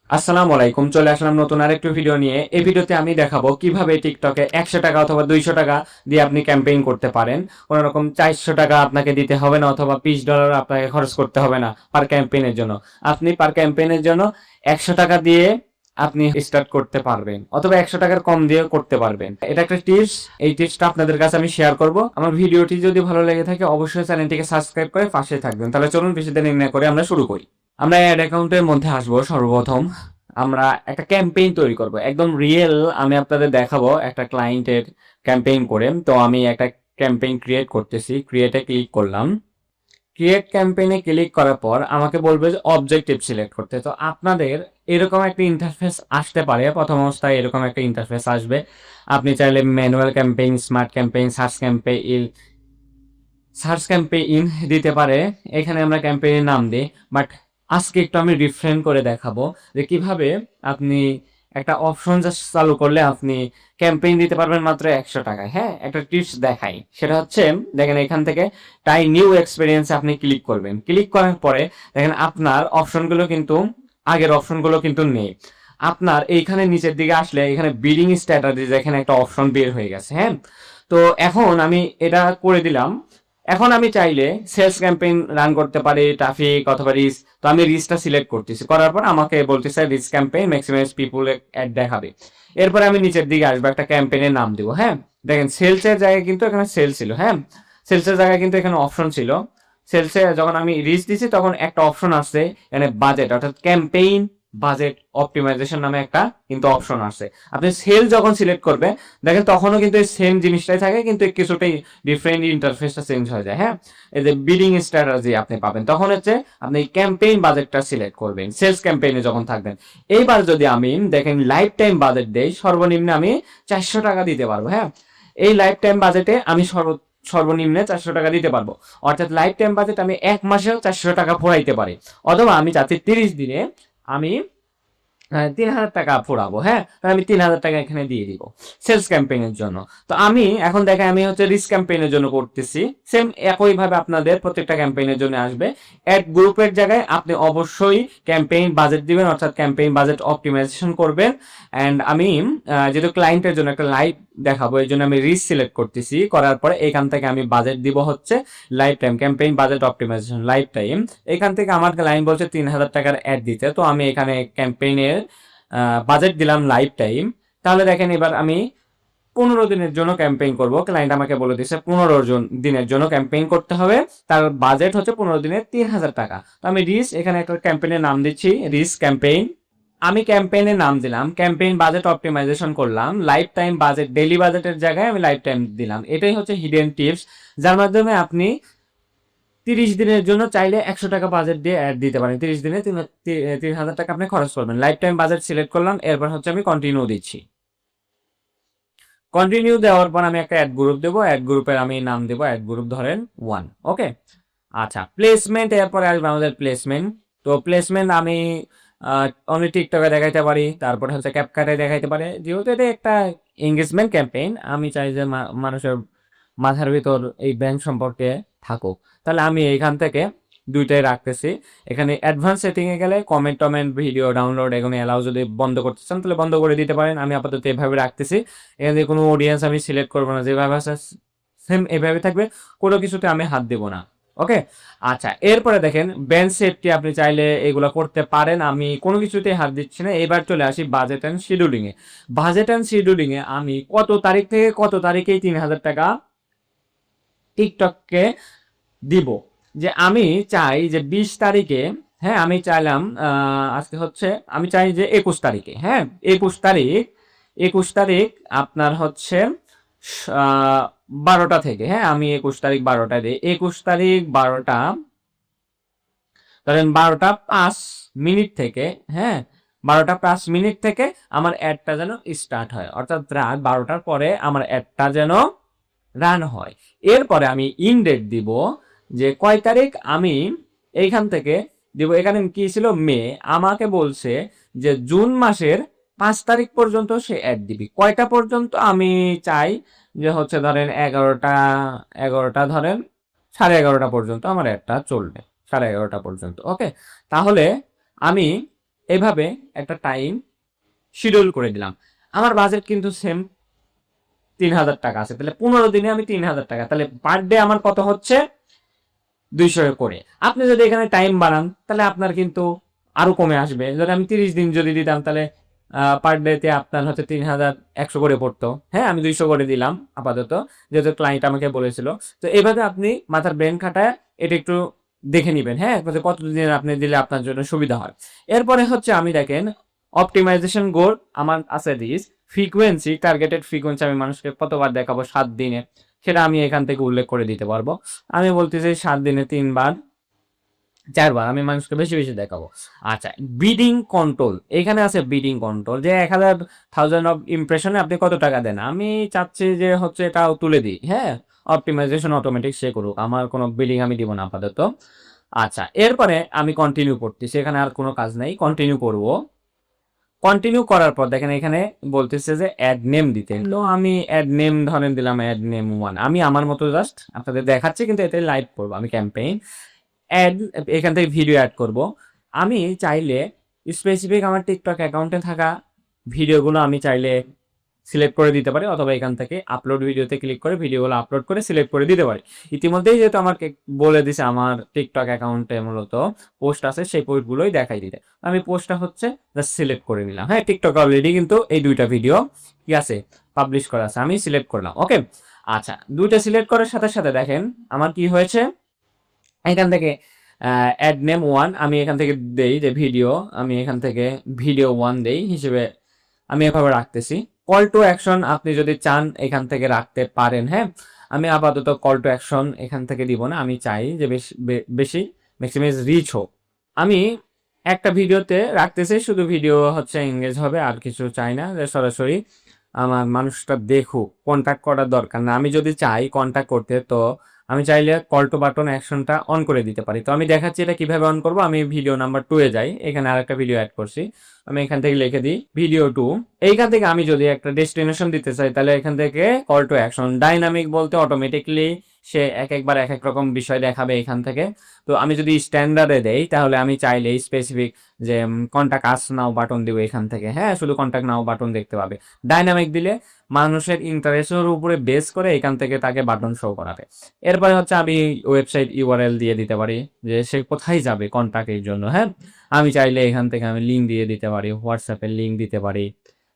আসসালামু আলাইকুম, চলে আসলাম নতুন আরেকটু ভিডিও নিয়ে। এই ভিডিওতে আমি দেখাবো কিভাবে টিকটকে 100 টাকা অথবা 200 টাকা দিয়ে আপনি ক্যাম্পেইন করতে পারেন। কোনো রকম 400 টাকা আপনাকে দিতে হবে না অথবা $20 আপনাকে খরচ করতে হবে না পার ক্যাম্পেইনের জন্য। আপনি পার ক্যাম্পেইনের জন্য 100 টাকা দিয়ে আপনি স্টার্ট করতে পারবেন অথবা 100 টাকার কম দিয়ে করতে পারবেন। এটা একটা টিপস, এই টিপসটা আপনাদের কাছে আমি শেয়ার করব। আমার ভিডিওটি যদি ভালো লেগে থাকে অবশ্যই চ্যানেলটিকে সাবস্ক্রাইব করে পাশে থাকবেন। তাহলে চলুন বেশি দেরি না করে আমরা শুরু করি। আমরা অ্যাড অ্যাকাউন্টের মধ্যে আসবো। সর্বপ্রথম আমরা একটা ক্যাম্পেইন তৈরি করব, একদম রিয়েল। আমি আপনাদের দেখাবো একটা ক্লায়েন্টের ক্যাম্পেইন করে। তো আমি একটা ক্যাম্পেইন ক্রিয়েট করতেছি, ক্রিয়েটে ক্লিক করলাম। ক্রিয়েট ক্যাম্পেইনে ক্লিক করার পর আমাকে বলবে যে অবজেক্টিভ সিলেক্ট করতে। তো আপনাদের এরকম একটা ইন্টারফেস আসতে পারে, প্রথম অবস্থায় এরকম একটা ইন্টারফেস আসবে। আপনি চাইলে manual campaign, smart campaign, search campaign দিতে পারে। এখানে আমরা ক্যাম্পেইনের নাম দিই, বাট আজকে একটু আমি রিফ্রেন করে দেখাবো যে কিভাবে আপনি একটা অপশন জাস্ট চালু করলে আপনি ক্যাম্পেইন দিতে পারবেন মাত্র 100 টাকায়। হ্যাঁ, একটা টিপস দেখাই, সেটা হচ্ছে দেখেন এখান থেকে টাই নিউ এক্সপিরিয়েন্স আপনি ক্লিক করবেন। ক্লিক করার পরে দেখেন আপনার অপশনগুলো কিন্তু আগের অপশনগুলো কিন্তু নেই। আপনার এইখানে নিচের দিকে আসলে এখানে বিডিং স্ট্র্যাটেজি এখানে একটা অপশন বের হয়ে গেছে। হ্যাঁ, তো এখন আমি এটা করে দিলাম। এখন আমি চাইলে সেলস ক্যাম্পেইন রান করতে পারি, ট্রাফিক অথবা রিচ। তো আমি রিচটা সিলেক্ট করতেছি, করার পর আমাকে বলতেছে রিচ ক্যাম্পেইন ম্যাক্সিমাইজ পিপুল অ্যাড দেখাবে। এরপরে আমি নিচের দিকে আসবো, একটা ক্যাম্পেইনের নাম দিব। হ্যাঁ, দেখেন সেলসের জায়গায় কিন্তু এখানে সেল ছিল। হ্যাঁ, সেলসের জায়গায় কিন্তু এখানে অপশন ছিল। সেলসে যখন আমি রিচ দিছি তখন একটা অপশন আসছে এখানে বাজেট, অর্থাৎ ক্যাম্পেইন বাজেট অপটিমাইজেশন নামে একটা কিন্তু অপশন আসছে। আপনি সেল যখন সিলেক্ট করবে দেখেন তখনও কিন্তু সেম জিনিসটাই থাকে, কিন্তু কিছুটাই ডিফারেন্ট, ইন্টারফেসটা চেঞ্জ হয়ে যায়। হ্যাঁ, এই যে বিডিং স্ট্র্যাটেজি আপনি পাবেন, তখন হচ্ছে আপনি ক্যাম্পেইন বাজেটটা সিলেক্ট করবেন সেলস ক্যাম্পেইনে যখন থাকবেন। এইবার যদি আমি দেখেন লাইফ টাইম বাজেট দেই, সর্বনিম্ন আমি 400 টাকা দিতে পারবো। হ্যাঁ, এই লাইফ টাইম বাজেটে আমি সর্বনিম্নে 400 টাকা দিতে পারবো। অর্থাৎ লাইফ টাইম বাজেট আমি এক মাসেও 400 টাকা ফোরাইতে পারি। অথবা আমি চাচ্ছি 30 দিনে আমি 3,000 টাকা ফোরাবো। হ্যাঁ, তাহলে আমি 3,000 টাকা এখানে দিয়ে দিব সেলস ক্যাম্পেইনের জন্য। তো আমি এখন দেখেন আমি হচ্ছে রিস্ক ক্যাম্পেইনের জন্য করতেছি। সেম একইভাবে আপনাদের প্রত্যেকটা ক্যাম্পেইনের জন্য আসবে। অ্যাড গ্রুপের জায়গায় আপনি অবশ্যই ক্যাম্পেইন বাজেট দিবেন, অর্থাৎ ক্যাম্পেইন বাজেট অপটিমাইজেশন করবেন। অ্যান্ড আমি যেহেতু ক্লায়েন্টের জন্য একটা লাইভ দেখাবো এই জন্য আমি রিস্ক সিলেক্ট করতেছি। করার পরে এখান থেকে আমি বাজেট দিব হচ্ছে lifetime campaign budget optimization lifetime. এখান থেকে আমার লাইন বলছে 3,000 টাকার অ্যাড দিতে, তো আমি এখানে ক্যাম্পেইনের বাজেট দিলাম লাইফ টাইম। তাহলে দেখেন এবার আমি 15 দিনের জন্য ক্যাম্পেইন করব। ক্লায়েন্ট আমাকে বলে দিচ্ছে 15 দিনের জন্য ক্যাম্পেইন করতে হবে, তার বাজেট হচ্ছে 15 দিনে 3,000 টাকা। তো আমি রিস এখানে একটা ক্যাম্পেইনের নাম দিচ্ছি, রিস ক্যাম্পেইন। আমি ক্যাম্পেইনের নাম দিলাম, ক্যাম্পেইন বাজেট অপটিমাইজেশন করলাম, লাইফ টাইম বাজেট ডেইলি বাজেটের জায়গায় আমি লাইফ টাইম দিলাম। এটাই হচ্ছে হিডেন টিপস, যার মাধ্যমে আপনি 30 দিনের জন্য চাইলে 100 টাকা বাজেট দিয়ে অ্যাড দিতে পারেন। 30 দিনে 3,000 টাকা আপনি খরচ করবেন। লাইফ টাইম বাজেট সিলেক্ট করলাম, এরপর হচ্ছে আমি কন্টিনিউ দিচ্ছি। কন্টিনিউ দেওয়ার পর আমি একটা অ্যাড গ্রুপ দেবো, অ্যাড গ্রুপের আমি নাম দেবো অ্যাড গ্রুপ ধরেন 1। ওকে, আচ্ছা প্লেসমেন্ট, এরপরে আসবে আমাদের প্লেসমেন্ট। তো প্লেসমেন্ট আমি অনলি টিকটকে দেখাইতে পারি, তারপরে হচ্ছে ক্যাপকাটে দেখাইতে পারি। যেহেতু এটা একটা এঙ্গেজমেন্ট ক্যাম্পেইন, আমি চাই যে মানুষের মাথার ভিতর এই ব্যাংক সম্পর্কে থাকুক, তাহলে আমি এইখান থেকে দুইটাই রাখতেছি। এখানে অ্যাডভান্স সেটিং এ গেলে কমেন্ট টমেন্ট ভিডিও ডাউনলোড এখানে অ্যালাউ যদি বন্ধ করতে চান তাহলে বন্ধ করে দিতে পারেন। আমি আপাতত এভাবে রাখতেছি। এখানে কোনো অডিয়েন্স আমি সিলেক্ট করবো না, যেভাবে আছে সেম এভাবে থাকবে, কোনো কিছুতে আমি হাত দেবো না। ওকে, আচ্ছা এরপরে দেখেন বেঞ্চ সেফটি আপনি চাইলে এগুলো করতে পারেন, আমি কোনো কিছুতে হাত দিচ্ছি না। এবার চলে আসি বাজেট অ্যান্ড শিডিউলিং এ। বাজেট অ্যান্ড শিডিউলিং এ আমি কত তারিখ থেকে কত তারিখেই 3,000 টাকা টিকটককে দিব। যে আমি চাই যে 20 তারিখে, হ্যাঁ আমি চাইলাম আজকে হচ্ছে আমি চাই যে 21 তারিখে, হ্যাঁ 21 তারিখ, 21 তারিখ আপনার হচ্ছে 12টা থেকে, হ্যাঁ আমি 21 তারিখ 12টা দিই। 21 তারিখ 12টা, ধরেন 12টা 5 মিনিট থেকে, হ্যাঁ 12টা 5 মিনিট থেকে আমার অ্যাডটা যেন স্টার্ট হয়, অর্থাৎ রাত 12টার পরে আমার অ্যাডটা যেন রান হয়। এরপরে আমি ইন ডেট দিব, যে কয় তারিখ আমি এইখান থেকে দিব। এখানে কি ছিল মে, আমাকে বলছে যে জুন মাসের 5 তারিখ পর্যন্ত সে অ্যাড দিবি। কয়টা পর্যন্ত আমি চাই যে হচ্ছে ধরেন 11টা, 11টা ধরেন 11:30 পর্যন্ত আমার অ্যাডটা চলবে, 11:30 পর্যন্ত। ওকে, তাহলে আমি এভাবে একটা টাইম শিডিউল করে দিলাম। আমার বাজেট কিন্তু সেম ৩,০০০ টাকা আছে, তাহলে ১৫ দিনে আমি ৩,০০০ টাকা, তাহলে পার ডে আমার কত হচ্ছে ২০০ করে। আপনি যদি এখানে টাইম বাড়ান তাহলে আপনার কিন্তু আরো কমে আসবে। যদি আমি ৩০ দিন যদি দিতাম তাহলে পার ডে তে আপনার হচ্ছে ৩,১০০ করে পড়তো। হ্যাঁ, আমি ২০০ করে দিলাম আপাতত, যেহেতু ক্লায়েন্ট আমাকে বলেছিল। তো এভাবে আপনি মাথার ব্রেন খাটায় এটা একটু দেখে নিবেন, হ্যাঁ, কতদিন আপনি দিলে আপনার জন্য সুবিধা হয়। এরপরে হচ্ছে আমি দেখেন অপটিমাইজেশন গোল আমার আছে ফ্রিকোয়েন্সি, টার্গেটেড ফ্রিকোয়েন্সি আমি মানুষকে কতবার দেখাবো ৭ দিনে, সেটা আমি এখান থেকে উল্লেখ করে দিতে পারবো। আমি বলতেছি ৭ দিনে ৩ বার ৪ বার আমি মানুষকে বেশি বেশি দেখাবো। আচ্ছা, বিডিং কন্ট্রোল, এখানে আছে বিডিং কন্ট্রোল, যে ১,০০০ অফ ইমপ্রেশনে আপনি কত টাকা দেন। আমি চাচ্ছি যে হচ্ছে এটাও তুলে দিই, হ্যাঁ, অপটিমাইজেশন অটোমেটিক সে করুক, আমার কোনো বিডিং আমি দিব না আপাতত। আচ্ছা, এরপরে আমি কন্টিনিউ করতেছি, এখানে আর কোনো কাজ নাই, কন্টিনিউ করব। কন্টিনিউ করার পর দেখেন এখানে বলতেছে যে অ্যাড নেম দিতে, তো আমি অ্যাড নেম ধরেন দিলাম অ্যাড নেম 1, আমি আমার মতো জাস্ট আপনাদের দেখাচ্ছি, কিন্তু এতে লাইভ করবো আমি ক্যাম্পেইন অ্যাড, এখান থেকে ভিডিও অ্যাড করব। আমি চাইলে স্পেসিফিক আমার টিকটক অ্যাকাউন্টে থাকা ভিডিওগুলো আমি চাইলে সিলেক্ট করে দিতে পারি, অথবা এখান থেকে আপলোড ভিডিওতে ক্লিক করে ভিডিওগুলো আপলোড করে সিলেক্ট করে দিতে পারি। ইতিমধ্যেই যেহেতু আমাকে বলে দিছে আমার টিকটক অ্যাকাউন্টে মূলত পোস্ট আছে, সেই পোস্টগুলোই দেখাই দিতে, আমি পোস্টটা হচ্ছে জাস্ট সিলেক্ট করে নিলাম। হ্যাঁ, টিকটক অলরেডি কিন্তু এই দুইটা ভিডিও কি আছে পাবলিশ করা আছে, আমি সিলেক্ট করলাম। ওকে, আচ্ছা, দুইটা সিলেক্ট করার সাথে সাথে দেখেন আমার কি হয়েছে, এখান থেকে অ্যাড নেম 1 আমি এখান থেকে দেই যে ভিডিও, আমি এখান থেকে ভিডিও 1 দেই হিসেবে আমি এভাবে রাখতেছি। কল টু অ্যাকশন আপনি যদি চান এখান থেকে রাখতে পারেন, হ্যাঁ, আমি আপাতত কল টু অ্যাকশন এখান থেকে দিব না, আমি চাই যে বেশি ম্যাক্সিমাইজ রিচ হোক। আমি একটা ভিডিওতে রাখতেছি, শুধু ভিডিও হচ্ছে এঙ্গেজ হবে, আর কিছু চাই না যে সরাসরি আমার মানুষটা দেখুক, কন্ট্যাক্ট করার দরকার না। আমি যদি চাই কন্ট্যাক্ট করতে, তো আমি চাইলে কল টু বাটন অ্যাকশনটা অন করে দিতে পারি। তো আমি দেখাচ্ছি এটা কিভাবে অন করব। আমি ভিডিও নাম্বার 2 এ যাই, এখানে আরেকটা ভিডিও অ্যাড করছি, আমি এখান থেকে লিখে দিই ভিডিও 2। এইখান থেকে আমি যদি একটা ডেস্টিনেশন দিতে চাই, তাহলে এখান থেকে কল টু অ্যাকশন ডাইনামিক বলতে অটোমেটিকলি সে একবার এক এক রকম বিষয় দেখাবে এখান থেকে। তো আমি যদি স্ট্যান্ডার্ডে দেই তাহলে আমি চাইলে স্পেসিফিক যে কন্ট্যাক্ট আস নাও বাটন দিব এখান থেকে, হ্যাঁ, শুধু কন্ট্যাক্ট নাও বাটন দেখতে পাবে। ডাইনামিক দিলে মানুষের ইন্টারেস্টের উপরে বেস করে এখান থেকে তাকে বাটন শো করাবে। এরপরে হচ্ছে আমি ওয়েবসাইট ইউআরএল দিয়ে দিতে পারি যে সে কোথায় যাবে কন্ট্যাক্টের জন্য, হ্যাঁ, আমি চাইলে এখান থেকে আমি লিঙ্ক দিয়ে দিতে পারি, হোয়াটসঅ্যাপের লিঙ্ক দিতে পারি,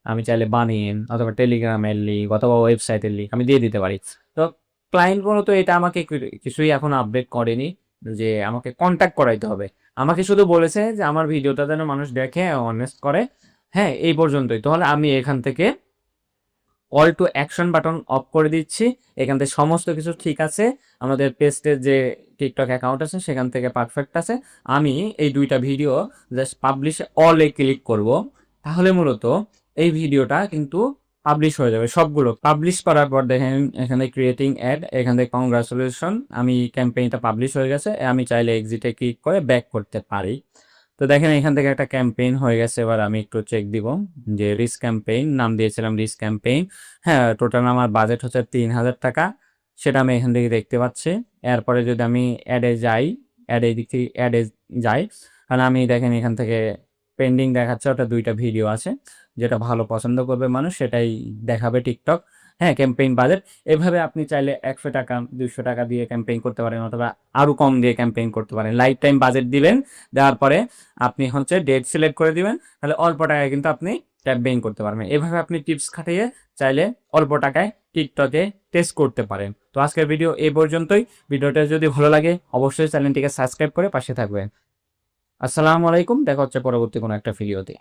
আমি চাইলে বানিয়ে অথবা টেলিগ্রামের লিঙ্ক অথবা ওয়েবসাইটের লিঙ্ক আমি দিয়ে দিতে পারি। তো ক্লায়েন্ট মূলত এটা আমাকে কিছুই এখন আপডেট করেনি যে আমাকে কন্ট্যাক্ট করাইতে হবে, আমাকে শুধু বলেছে যে আমার ভিডিওটা যেন মানুষ দেখে অনেস্ট করে, হ্যাঁ, এই পর্যন্তই। তাহলে আমি এখান থেকে call to action button of করে দিচ্ছি, এখান থেকে সমস্ত কিছু ঠিক আছে, আমাদের পেজের যে টিকটক অ্যাকাউন্ট আছে সেখান থেকে পারফেক্ট আছে। আমি এই দুইটা ভিডিও জাস্ট পাবলিশ অলে ক্লিক করব, তাহলে মূলত এই ভিডিওটা কিন্তু পাবলিশ হয়ে যাবে সবগুলো। পাবলিশ করার পর দেখেন এখানে ক্রিয়েটিং অ্যাড, এখান থেকে কংগ্রাচুলেশন, আমি ক্যাম্পেইনটা পাবলিশ হয়ে গেছে, আমি চাইলে এক্সিটে ক্লিক করে ব্যাক করতে পারি। তো দেখেন এখান থেকে একটা ক্যাম্পেইন হয়ে গেছে। এবার আমি একটু চেক দিব যে রিস্ক ক্যাম্পেইন নাম দিয়েছিলাম রিস্ক ক্যাম্পেইন, হ্যাঁ, টোটাল আমার বাজেট হচ্ছে ৩,০০০ টাকা, সেটা আমি এখান থেকে দেখতে পাচ্ছি। এরপরে যদি আমি অ্যাডে যাই, অ্যাডে দিক থেকে অ্যাডে যাই, কারণ আমি দেখেন এখান থেকে পেন্ডিং দেখাচ্ছে, ওটা দুইটা ভিডিও আছে, যেটা ভালো পছন্দ করবে মানুষ সেটাই দেখাবে টিকটক, হ্যাঁ, ক্যাম্পেইন বাজেট। এভাবে আপনি চাইলে ১০০ টাকা ২০০ টাকা দিয়ে ক্যাম্পেইন করতে পারেন, অথবা আরও কম দিয়ে ক্যাম্পেইন করতে পারেন। লাইফ টাইম বাজেট দিবেন, দেওয়ার পরে আপনি হচ্ছে ডেট সিলেক্ট করে দিবেন, তাহলে অল্প টাকায় কিন্তু আপনি ক্যাম্পেইন করতে পারবেন। এভাবে আপনি টিপস খাটিয়ে চাইলে অল্প টাকায় টিকটকে টেস্ট করতে পারেন। তো আজকের ভিডিও এই পর্যন্তই। ভিডিওটা যদি ভালো লাগে অবশ্যই চ্যানেলটিকে সাবস্ক্রাইব করে পাশে থাকবেন। আসসালামু আলাইকুম, দেখা হচ্ছে পরবর্তী কোনো একটা ভিডিওতে।